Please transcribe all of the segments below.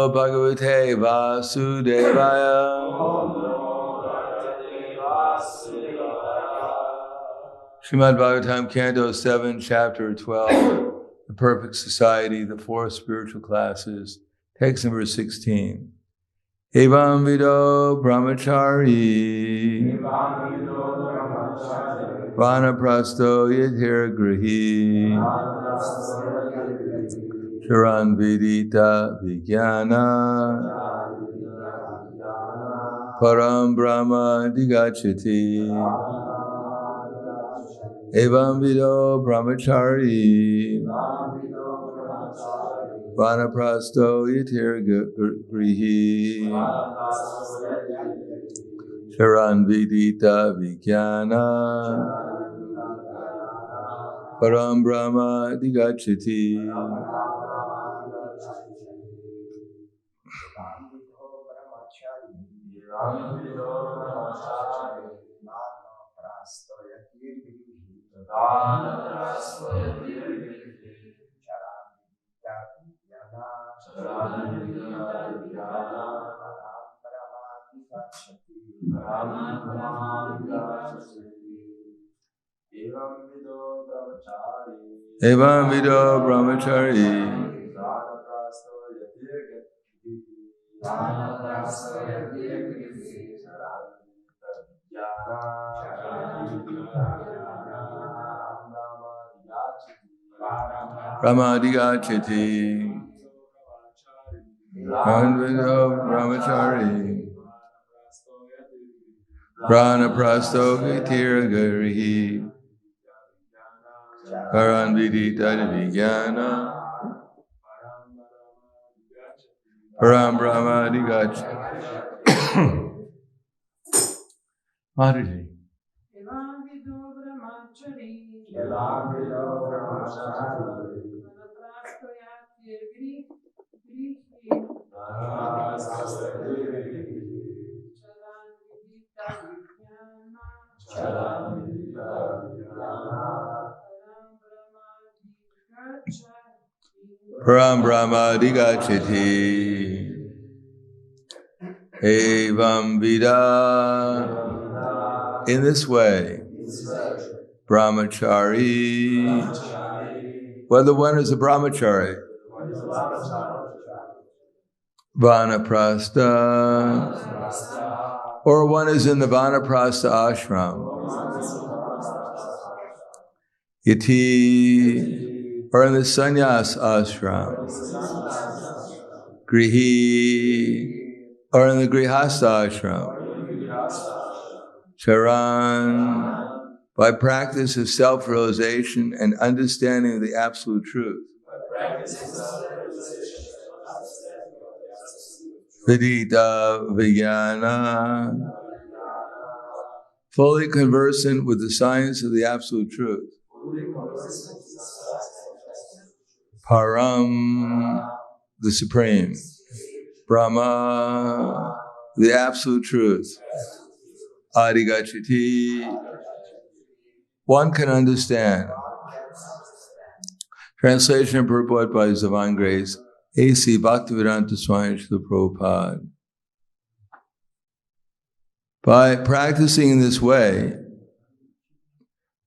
Namo Bhagavate Vasudevaya. Srimad Bhagavatam, Canto 7, Chapter 12, The Perfect Society, the Four Spiritual Classes, text number 16. Evam vido brahmachari vanaprasto yathir grihi charan vidita vijnana param brahma digachati. Evam vido brahmachari vanaprasto yathir grihi charan vidita vijnana param brahma digachati. Evam vido brahmachari Brahma digachati. Anvido brahmachari pranaprasto gatiragarihi paran vidita vijnana param brahma digachati. Mataji. Param Brahma digachati. Evam vida. In this way, brahmachari, whether one is a brahmachari, vanaprastha, or one is in the vanaprastha ashram, yati, or in the sannyas ashram, grihi, or in the grihastha ashram, charan, by practice of self-realization and understanding of the absolute truth. Vidita vijnana, fully conversant with the science of the absolute truth. Param, the supreme. Brahma, the absolute truth. Adigachati, one can understand. Translation and purport by His Divine Grace, A.C. Bhaktivedanta Swami Srila Prabhupada. By practicing in this way,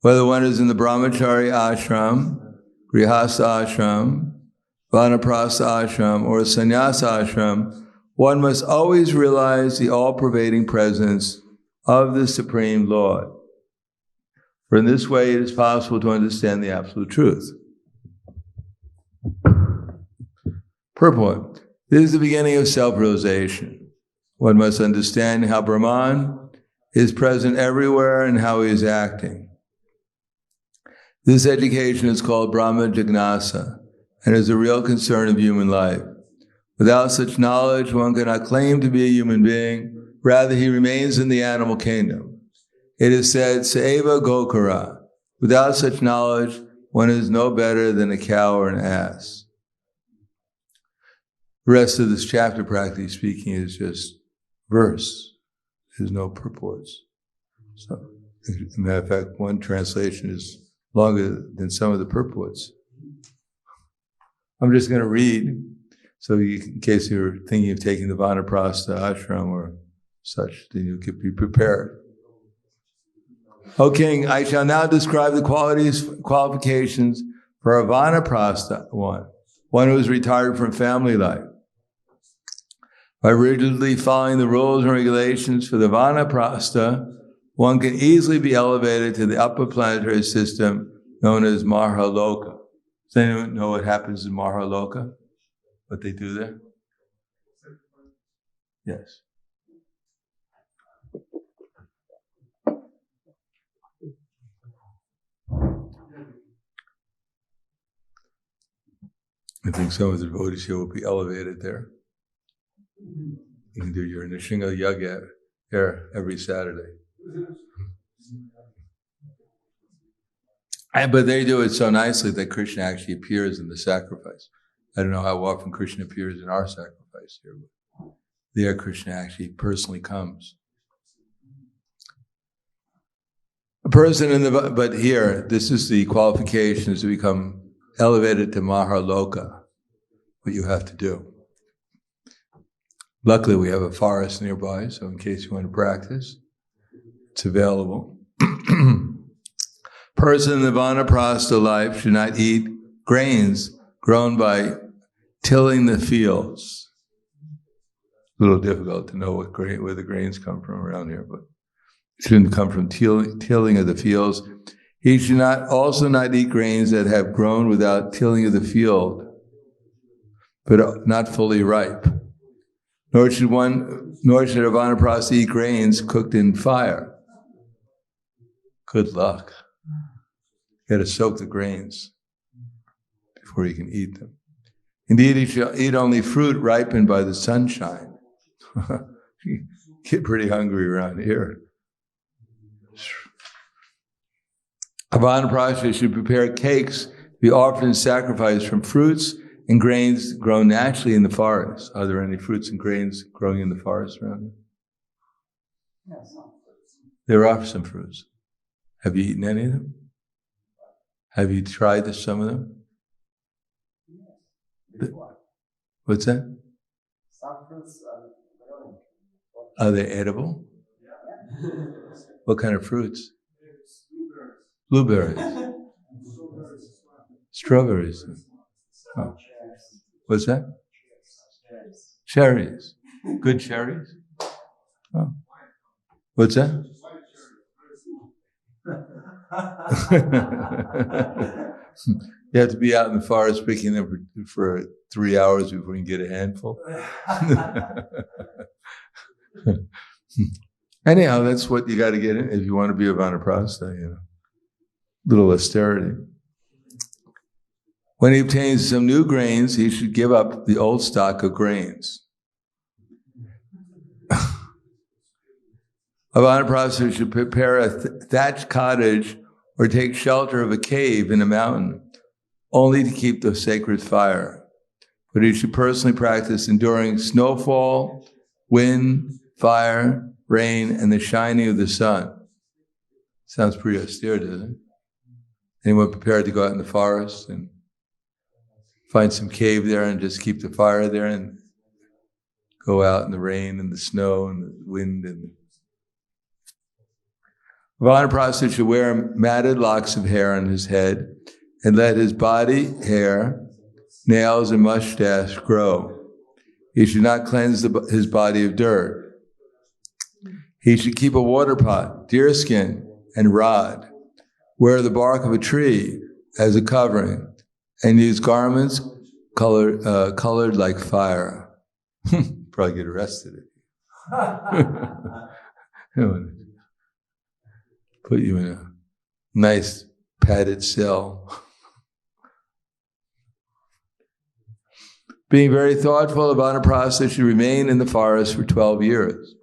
whether one is in the brahmachari ashram, grihastha ashram, vanaprastha ashram, or sannyasa ashram, one must always realize the all-pervading presence of the Supreme Lord. For in this way it is possible to understand the absolute truth. Purport. This is the beginning of self-realization. One must understand how Brahman is present everywhere and how he is acting. This education is called Brahma Jignasa and is a real concern of human life. Without such knowledge, one cannot claim to be a human being. Rather, he remains in the animal kingdom. It is said, Seva Gokara. Without such knowledge, one is no better than a cow or an ass. The rest of this chapter, practically speaking, is just verse. There's no purports. So, as a matter of fact, one translation is longer than some of the purports. I'm just going to read So in case you're thinking of taking the Vanaprastha ashram or such, then you could be prepared. O king, I shall now describe the qualifications for a Vanaprastha one who is retired from family life. By rigidly following the rules and regulations for the Vanaprastha, one can easily be elevated to the upper planetary system known as Mahaloka. Does anyone know what happens in Mahaloka? What they do there? Yes. I think some of the devotees here will be elevated there. You can do your Nishinga Yagya there every Saturday. But they do it so nicely that Krishna actually appears in the sacrifice. I don't know how often Krishna appears in our sacrifice here, but there Krishna actually personally comes. But here, this is the qualifications to become elevated to Mahaloka, what you have to do. Luckily, we have a forest nearby, so in case you want to practice, it's available. Person in the Vanaprastha life should not eat grains grown by tilling the fields. A little difficult to know where the grains come from around here, but it shouldn't come from tilling of the fields. He should also not eat grains that have grown without tilling of the field, but not fully ripe. Nor should a Vanaprastha eat grains cooked in fire. Good luck. You got to soak the grains before you can eat them. Indeed, he shall eat only fruit ripened by the sunshine. You get pretty hungry around here. A Vanaprastha should prepare cakes to be offered and sacrificed from fruits and grains grown naturally in the forest. Are there any fruits and grains growing in the forest around here? Yes. There are some fruits. Have you eaten any of them? Have you tried some of them? Yes. What's that? Some fruits are growing. Are they edible? Yeah. What kind of fruits? Blueberries. Strawberries. Oh. What's that? Cherries. Good cherries? Oh. What's that? You have to be out in the forest picking them for 3 hours before you can get a handful. Anyhow, that's what you got to get in if you want to be a Vanaprastha, Little austerity. When he obtains some new grains, he should give up the old stock of grains. A Vanaprastha should prepare a thatched cottage or take shelter of a cave in a mountain, only to keep the sacred fire. But he should personally practice enduring snowfall, wind, fire, rain, and the shining of the sun. Sounds pretty austere, doesn't it? Anyone prepared to go out in the forest and find some cave there and just keep the fire there and go out in the rain and the snow and the wind and Vanaprastha should wear matted locks of hair on his head and let his body, hair, nails, and mustache grow. He should not cleanse his body of dirt. He should keep a water pot, deerskin, and rod, wear the bark of a tree as a covering, and use garments colored like fire. Probably get arrested. Put you in a nice padded cell. Being very thoughtful about a process, should remain in the forest for 12 years,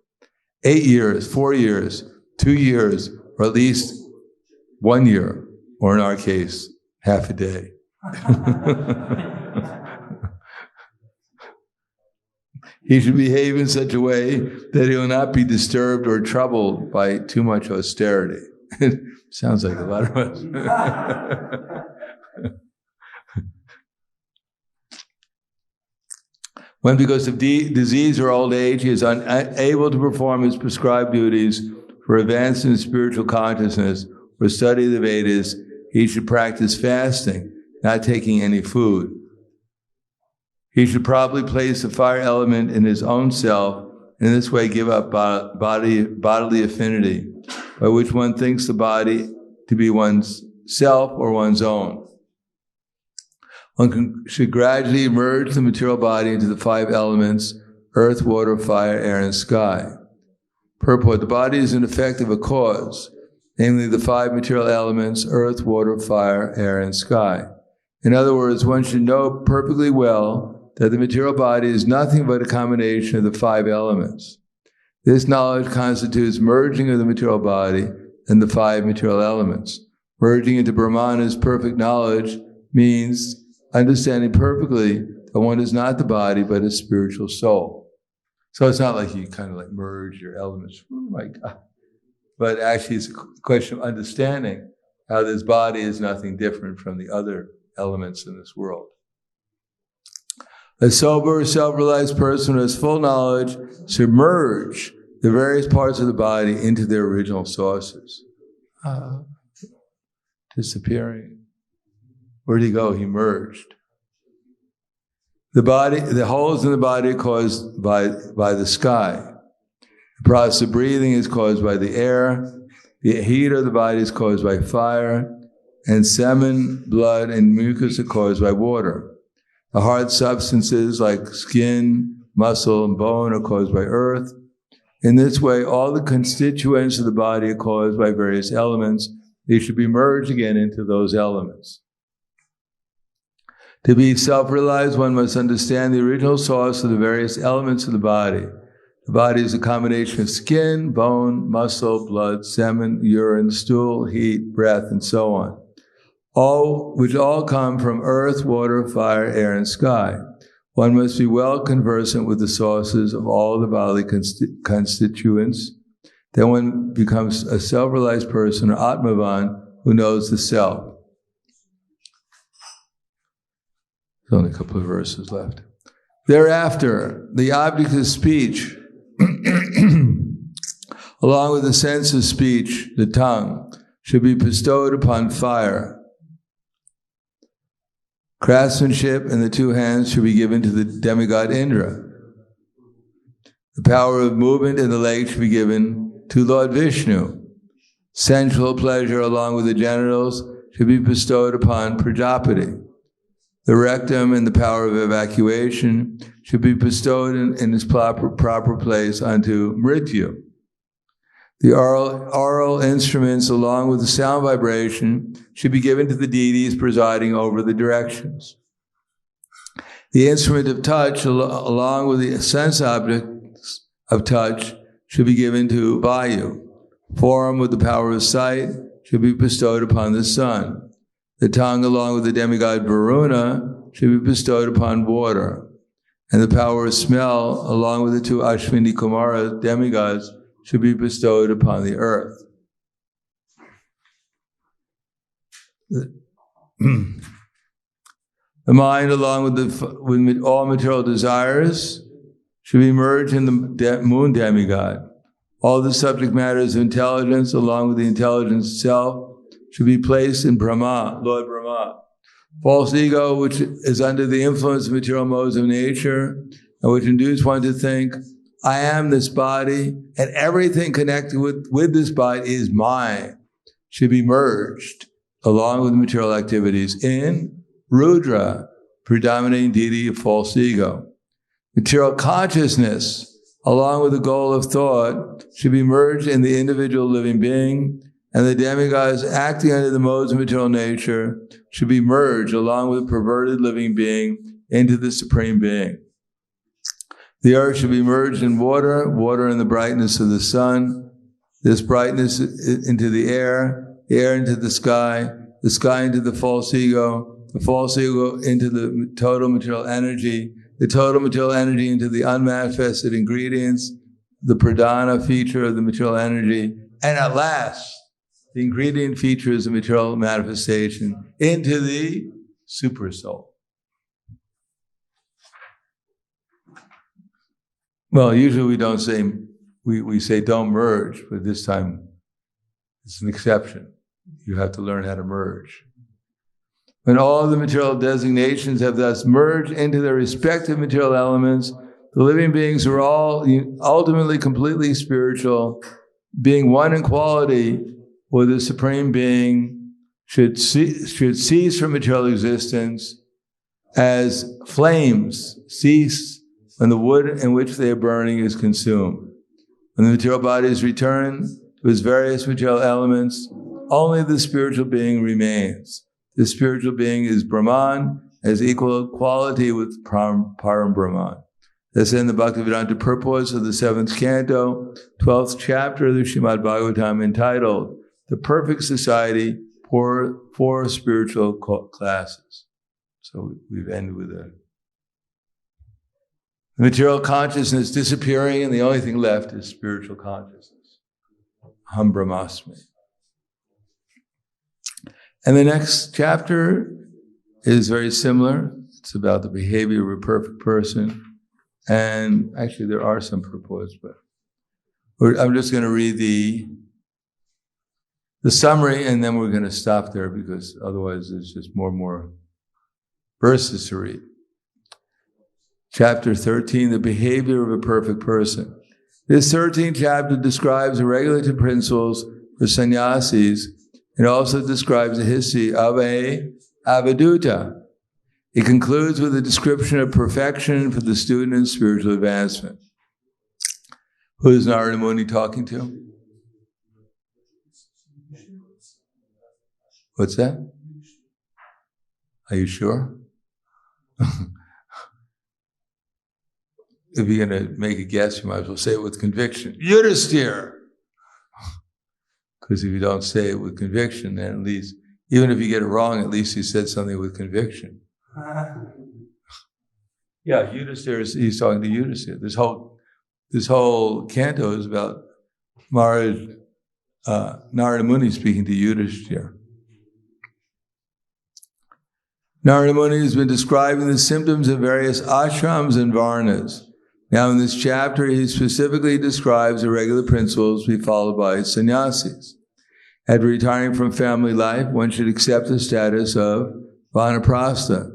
8 years, 4 years, 2 years, or at least 1 year, or in our case, half a day. He should behave in such a way that he will not be disturbed or troubled by too much austerity. It sounds like a lot of us. When because of disease or old age, he is unable to perform his prescribed duties for advancement in spiritual consciousness or study the Vedas, he should practice fasting, not taking any food. He should probably place the fire element in his own self, and in this way give up bodily affinity, by which one thinks the body to be one's self or one's own. One should gradually merge the material body into the 5 elements: earth, water, fire, air, and sky. Purport: the body is in effect of a cause, namely the 5 material elements: earth, water, fire, air, and sky. In other words, one should know perfectly well that the material body is nothing but a combination of the 5 elements. This knowledge constitutes merging of the material body and the 5 material elements. Merging into Brahmana's perfect knowledge means understanding perfectly that one is not the body, but a spiritual soul. So it's not like you kind of like merge your elements. Oh my God. But actually it's a question of understanding how this body is nothing different from the other elements in this world. A sober, self-realized person who has full knowledge should merge the various parts of the body into their original sources. Disappearing. Where'd he go? He merged. The holes in the body are caused by the sky. The process of breathing is caused by the air. The heat of the body is caused by fire. And semen, blood, and mucus are caused by water. The hard substances like skin, muscle, and bone are caused by earth. In this way, all the constituents of the body are caused by various elements. They should be merged again into those elements. To be self-realized, one must understand the original source of the various elements of the body. The body is a combination of skin, bone, muscle, blood, semen, urine, stool, heat, breath, and so on. Which all come from earth, water, fire, air, and sky. One must be well conversant with the sources of all the bodily constituents. Then one becomes a self-realized person, or Atmavan, who knows the self. There's only a couple of verses left. Thereafter, the object of speech, along with the sense of speech, the tongue, should be bestowed upon fire. Craftsmanship in the 2 hands should be given to the demigod Indra. The power of movement in the legs should be given to Lord Vishnu. Sensual pleasure along with the genitals should be bestowed upon Prajapati. The rectum and the power of evacuation should be bestowed in its proper place unto Mrityu. The oral instruments along with the sound vibration should be given to the deities presiding over the directions. The instrument of touch along with the sense objects of touch should be given to Vayu. Form with the power of sight should be bestowed upon the sun. The tongue along with the demigod Varuna should be bestowed upon water. And the power of smell along with the 2 Ashwini Kumara demigods should be bestowed upon the earth. The mind, along with all material desires, should be merged in the moon demigod. All the subject matters of intelligence, along with the intelligence itself, should be placed in Brahma, Lord Brahma. False ego, which is under the influence of material modes of nature, and which induce one to think, I am this body, and everything connected with this body is mine, should be merged, along with material activities, in Rudra, predominating deity of false ego. Material consciousness, along with the goal of thought, should be merged in the individual living being, and the demigods acting under the modes of material nature should be merged, along with the perverted living being, into the Supreme Being. The earth should be merged in water, water in the brightness of the sun, this brightness into the air into the sky into the false ego into the total material energy, the total material energy into the unmanifested ingredients, the pradhana feature of the material energy, and at last, the ingredient features of material manifestation into the super soul. Well, usually we don't say, we say don't merge, but this time it's an exception. You have to learn how to merge. When all the material designations have thus merged into their respective material elements, the living beings are all ultimately completely spiritual, being one in quality with the Supreme Being, should cease from material existence as flames cease when the wood in which they are burning is consumed. When the material bodies return to its various material elements, only the spiritual being remains. The spiritual being is Brahman, as equal quality with Param Brahman. That's in the Bhaktivedanta purpose of the 7th canto, 12th chapter of the Srimad Bhagavatam, entitled The Perfect Society for Four Spiritual Classes. So we've ended with the material consciousness disappearing, and the only thing left is spiritual consciousness. Aham Brahmasmi. And the next chapter is very similar. It's about the behavior of a perfect person. And actually there are some purports, but I'm just going to read the summary, and then we're going to stop there because otherwise there's just more and more verses to read. Chapter 13, the behavior of a perfect person. This 13th chapter describes the regulative principles for sannyasis. It also describes the history of a avaduta. It concludes with a description of perfection for the student in spiritual advancement. Who is Narada Muni talking to? What's that? Are you sure? If you're going to make a guess, you might as well say it with conviction. Yudhisthira! Because if you don't say it with conviction, then at least, even if you get it wrong, at least you said something with conviction. Yeah, Yudhisthira, he's talking to Yudhisthira. This whole canto is about Narada Muni speaking to Yudhisthira. Narada Muni has been describing the symptoms of various ashrams and varnas. Now in this chapter, he specifically describes the regular principles to be followed by sannyasis. After retiring from family life, one should accept the status of vanaprastha,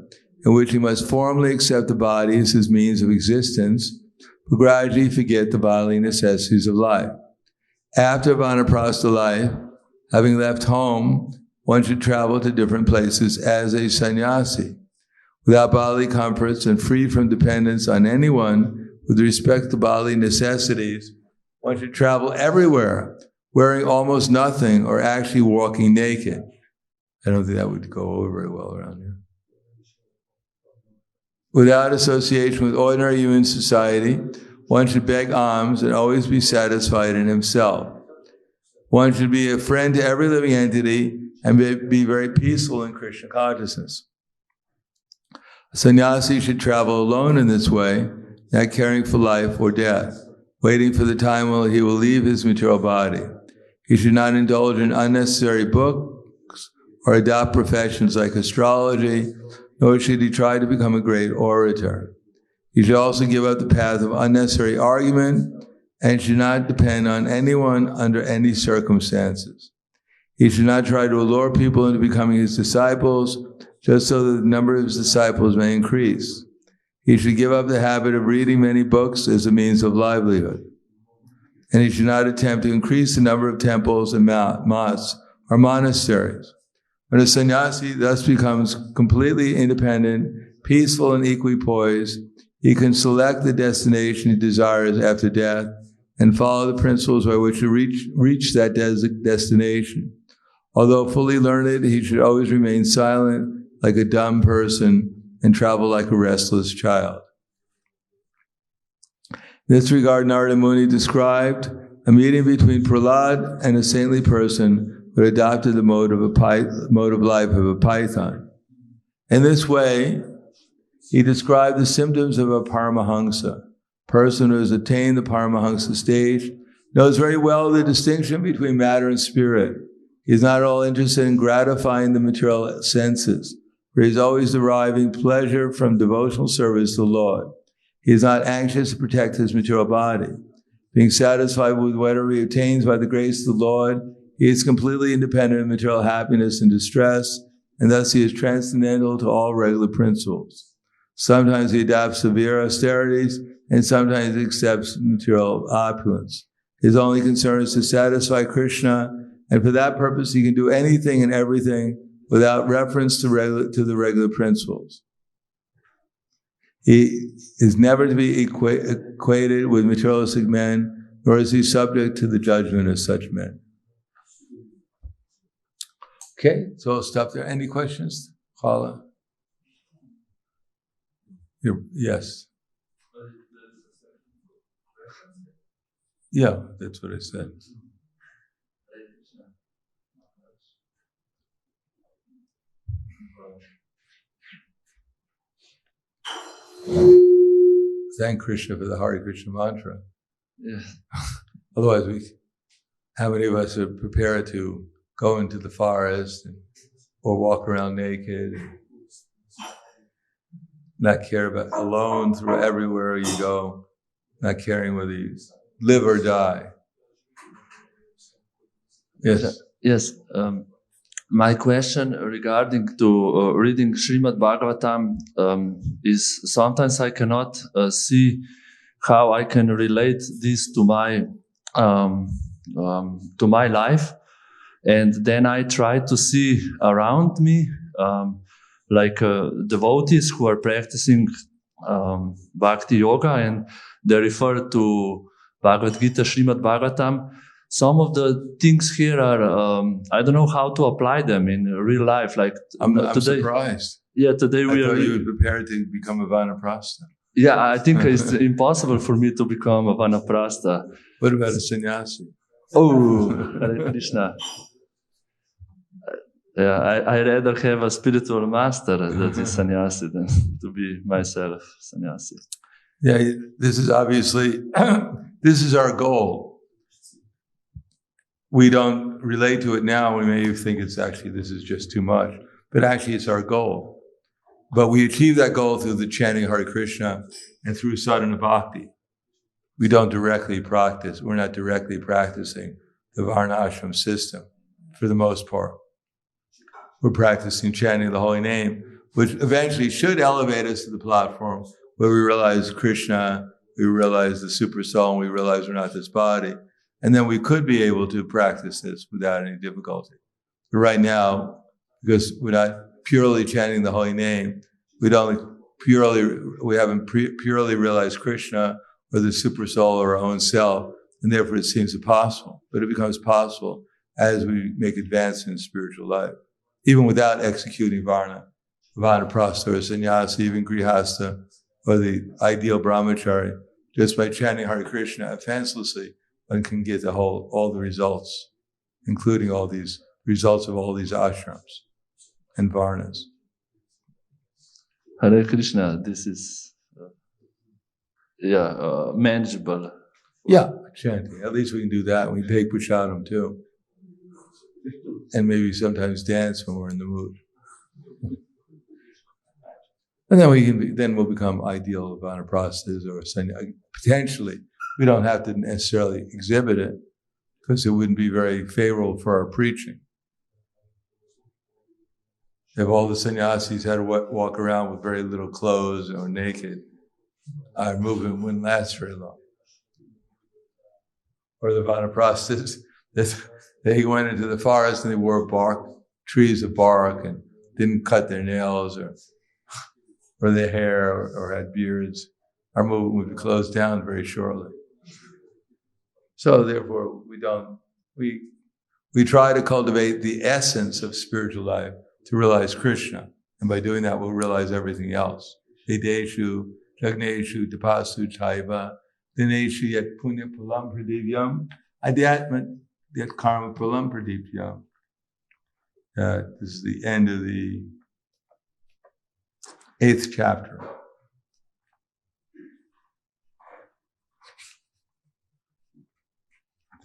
in which he must formally accept the body as his means of existence, but gradually forget the bodily necessities of life. After vanaprastha life, having left home, one should travel to different places as a sannyasi. Without bodily comforts and free from dependence on anyone with respect to bodily necessities, one should travel everywhere, wearing almost nothing or actually walking naked. I don't think that would go over very well around here. Without association with ordinary human society, one should beg alms and always be satisfied in himself. One should be a friend to every living entity and be very peaceful in Krishna consciousness. A sannyasi should travel alone in this way, not caring for life or death, waiting for the time when he will leave his material body. He should not indulge in unnecessary books or adopt professions like astrology, nor should he try to become a great orator. He should also give up the path of unnecessary argument and should not depend on anyone under any circumstances. He should not try to allure people into becoming his disciples just so that the number of his disciples may increase. He should give up the habit of reading many books as a means of livelihood. And he should not attempt to increase the number of temples and mosques or monasteries. When a sannyasi thus becomes completely independent, peaceful, and equipoised, he can select the destination he desires after death and follow the principles by which to reach that destination. Although fully learned, he should always remain silent like a dumb person and travel like a restless child. In this regard, Narada Muni described a meeting between Prahlad and a saintly person who adopted the mode of life of a python. In this way, he described the symptoms of a Paramahamsa. A person who has attained the Paramahamsa stage knows very well the distinction between matter and spirit. He is not at all interested in gratifying the material senses, for he is always deriving pleasure from devotional service to the Lord. He is not anxious to protect his material body. Being satisfied with whatever he obtains by the grace of the Lord, he is completely independent of material happiness and distress, and thus he is transcendental to all regular principles. Sometimes he adopts severe austerities, and sometimes he accepts material opulence. His only concern is to satisfy Krishna, and for that purpose he can do anything and everything without reference to the regular principles. He is never to be equated with materialistic men, nor is he subject to the judgment of such men. Okay, so I'll stop there. Any questions? Khala? Yes. Yeah, that's what I said. Thank Krishna for the Hare Krishna mantra. Yes. Otherwise, how many of us are prepared to go into the forest or walk around naked, and not care about, alone through everywhere you go, not caring whether you live or die? Yes. Yes. My question regarding to reading Srimad Bhagavatam is sometimes I cannot see how I can relate this to my life, and then I try to see around me devotees who are practicing Bhakti Yoga, and they refer to Bhagavad Gita, Srimad Bhagavatam. Some of the things here are, I don't know how to apply them in real life. Like I'm today, surprised. Yeah, today I thought you were prepared to become a vanaprastha. Yeah, I think it's impossible for me to become a vanaprastha. What about a sannyasi? Oh, Hare Krishna. Yeah, I rather have a spiritual master that is sannyasi than to be myself sannyasi. Yeah, this is obviously, this is our goal. We don't relate to it now. We may think it's actually, this is just too much. But actually it's our goal. But we achieve that goal through the chanting Hare Krishna and through sadhana bhakti. We don't directly practice. We're not directly practicing the Varna ashram system for the most part. We're practicing chanting the holy name, which eventually should elevate us to the platform where we realize Krishna, we realize the super soul, and we realize we're not this body. And then we could be able to practice this without any difficulty. But right now, because we're not purely chanting the holy name, we haven't purely realized Krishna or the super soul or our own self, and therefore it seems impossible. But it becomes possible as we make advances in spiritual life, even without executing varna, vanaprastha or sannyasa, even grihastha, or the ideal brahmachari. Just by chanting Hare Krishna offenselessly, one can get all the results, including all these results of all these ashrams and varnas. Hare Krishna, this is manageable. Yeah, chanting. At least we can do that. We can take prasadam too. And maybe sometimes dance when we're in the mood. And then we'll become ideal vanaprasthas or sannyas. Potentially. We don't have to necessarily exhibit it because it wouldn't be very favorable for our preaching. If all the sannyasis had to walk around with very little clothes or naked, our movement wouldn't last very long. Or the vanaprasthas, they went into the forest and they wore trees of bark and didn't cut their nails or their hair or had beards. Our movement would be closed down very shortly. So therefore, we try to cultivate the essence of spiritual life to realize Krishna. And by doing that, we'll realize everything else. Vedeshu, Jagneshu, Tapasu, Chaiva, Dineshu, Yat Punya Palam Pradivyam, Adhyatma, Yat Karma Palam Pradivyam. This is the end of the 8th chapter.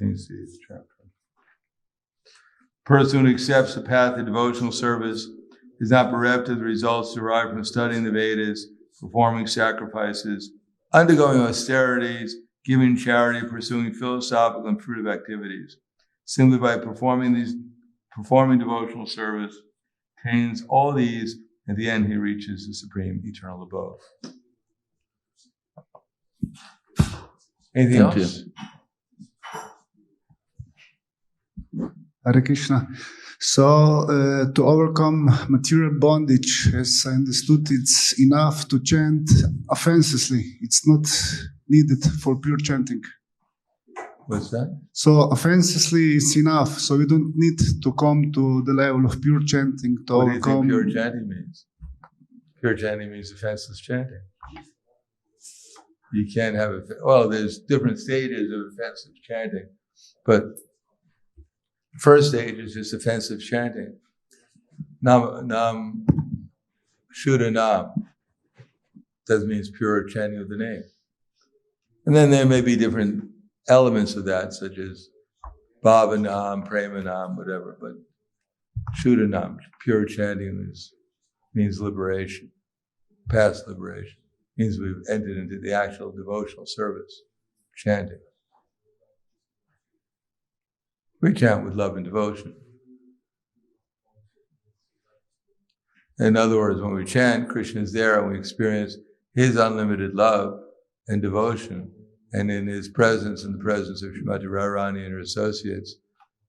It's the 8th chapter. Person who accepts the path of devotional service is not bereft of the results derived from studying the Vedas, performing sacrifices, undergoing austerities, giving charity, pursuing philosophical and fruitive activities. Simply by performing devotional service, attains all these. At the end, he reaches the supreme eternal abode. Anything else? Hare Krishna. So, to overcome material bondage, as I understood, it's enough to chant offensively. It's not needed for pure chanting. What's that? So, offensively is enough. So, we don't need to come to the level of pure chanting to What do you overcome. think pure chanting means? Pure chanting means offenseless chanting. You can't have there's different stages of offensive chanting, but first stage is just offensive chanting. Nam, Shuddha Nam. That means pure chanting of the name. And then there may be different elements of that, such as Bhava Nam, Prema Nam, whatever, but Shuddha Nam, pure chanting means liberation, past liberation. Means we've entered into the actual devotional service, chanting. We chant with love and devotion. In other words, when we chant, Krishna is there and we experience his unlimited love and devotion, and in his presence, in the presence of Srimati Radharani and her associates,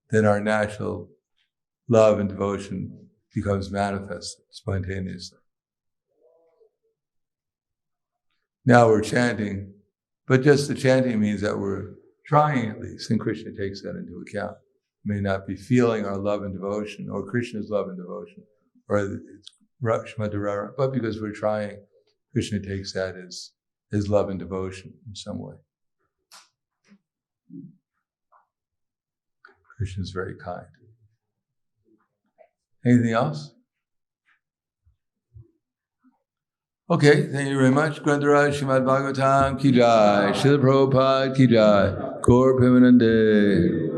then our natural love and devotion becomes manifested spontaneously. Now we're chanting, but just the chanting means that we're trying at least, and Krishna takes that into account. We may not be feeling our love and devotion, or Krishna's love and devotion, or Srimati Radharani, but because we're trying, Krishna takes that as his love and devotion in some way. Krishna is very kind. Anything else? Okay, thank you very much. Grantaraj Srimad Bhagavatam ki jai, Srila Prabhupada ki jai, Gaur Premanande.